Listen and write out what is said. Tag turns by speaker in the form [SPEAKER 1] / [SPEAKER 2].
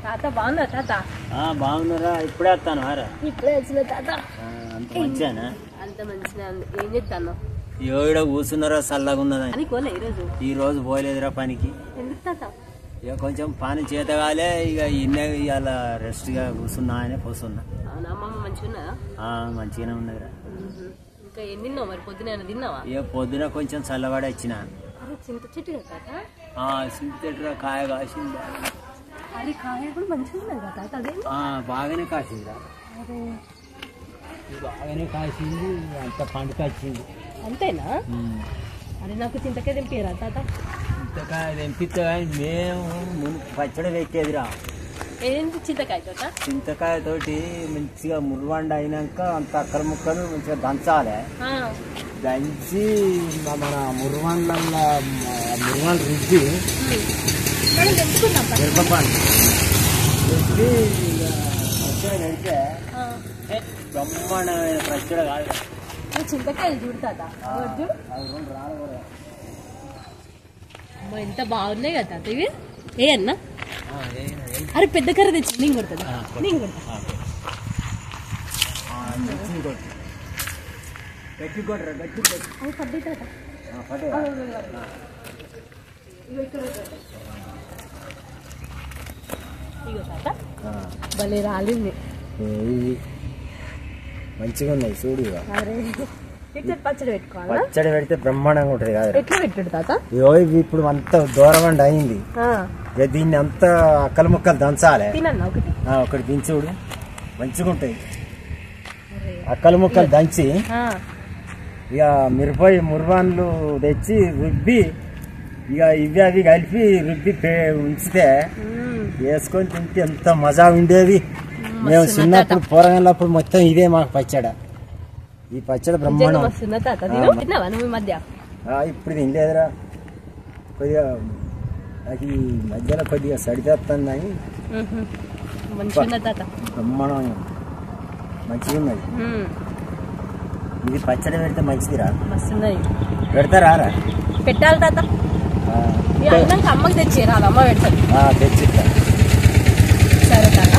[SPEAKER 1] తాత బాగున్నా తాత?
[SPEAKER 2] బాగున్నారా? ఇప్పుడే వస్తాను హారా.
[SPEAKER 1] ఇప్పుడే వచ్చిన తాత.
[SPEAKER 2] అంత మంచిగానా?
[SPEAKER 1] అంత మంచిగా. ఏం చెప్తాను?
[SPEAKER 2] ఈడ కూర్చున్నారా? చల్లగా ఉన్నదా? ఈ రోజు పోలేదురా పనికి.
[SPEAKER 1] ఎందుకు తాత?
[SPEAKER 2] ఇక కొంచెం పని చేత కాలే, ఇక ఇవాళ రెస్ట్ గా కూర్చున్నా అని పోస్తున్నా.
[SPEAKER 1] అమ్మమ్మ మంచిగా
[SPEAKER 2] మంచిగానే ఉన్నదిరా.
[SPEAKER 1] ఇంకా ఏం తిన్నావు మరి? పొద్దున తిన్నావా?
[SPEAKER 2] ఇక పొద్దున కొంచెం చల్లబడి వచ్చిన.
[SPEAKER 1] చింత చెట్టు కదా తాత?
[SPEAKER 2] చింత చెట్టు కాయ కాసింది.
[SPEAKER 1] అది కాయ కూడా మంచిగా ఉన్నది కదా తాత? అదే
[SPEAKER 2] బాగానే కాసిందిరా. బాగానే కాసింది, అంత పండుగ వచ్చింది.
[SPEAKER 1] అంతేనా? అరే నాకు చింతకాయ తెంపిరా తాత?
[SPEAKER 2] చింతకాయ తెంపితే మేము పచ్చడి పెట్టేదిరా.
[SPEAKER 1] ఏంటి చింతకాయ తోట?
[SPEAKER 2] చింతకాయ తోటి మంచిగా మురువండ అయినాక అంత అక్కల ముక్కలు మంచిగా దంచాలి. దంచి మన మురువండ్ల రుద్ది మిరపపండు రుద్ది పచ్చడి పెడితే బ్రహ్మాండమైన పచ్చడి కాదు.
[SPEAKER 1] చింతకాయలు చూడతా ఎంత బాగున్నాయి కదా తాత ఇవి. ఏ అన్నా? అరే పెద్ద కర్ర తెచ్చి నేను కొడుతుంది. నేను కొడతా. అవి పడ్డాయి తాత. ఇగో తాత భలే రాలింది.
[SPEAKER 2] మంచిగా ఉన్నాయి చూడు.
[SPEAKER 1] పచ్చడి పెట్టుకోవాలి.
[SPEAKER 2] పచ్చడి పెడితే బ్రహ్మాండంగా ఉంటది కదా.
[SPEAKER 1] ఎట్లా పెట్టాడు తాత?
[SPEAKER 2] ఇప్పుడు అంత దూరమండి అయింది. దీన్ని అంతా అక్కల ముక్కలు దంచాలి. ఒకటి దించుడు మంచిగా ఉంటాయి. అక్కల ముక్కలు దంచి ఇక మురువాన్లు తెచ్చి రుబ్బి ఇక ఇవి అవి కలిపి రుబ్బి ఉంచితే వేసుకొని తింటే ఎంత మజా ఉండేది. మేము చిన్నప్పుడు పోరగాళ్ళప్పుడు మొత్తం ఇదే మాకు పచ్చడి. ఈ పచ్చడి బ్రహ్మాండం. ఇప్పుడు తినలేదురా. కొద్దిగా అది మధ్యలో కొద్దిగా సడితేస్తుందని బ్రహ్మాండం మంచిగా ఉన్నది. ఇది పచ్చడి పెడితే మంచిదిరా. పెడతారా?
[SPEAKER 1] పెట్టాలి తాత. అమ్మకి తెచ్చి రాదు, అమ్మ పెడతాను.
[SPEAKER 2] తెచ్చిస్తా.
[SPEAKER 1] సరే తాత.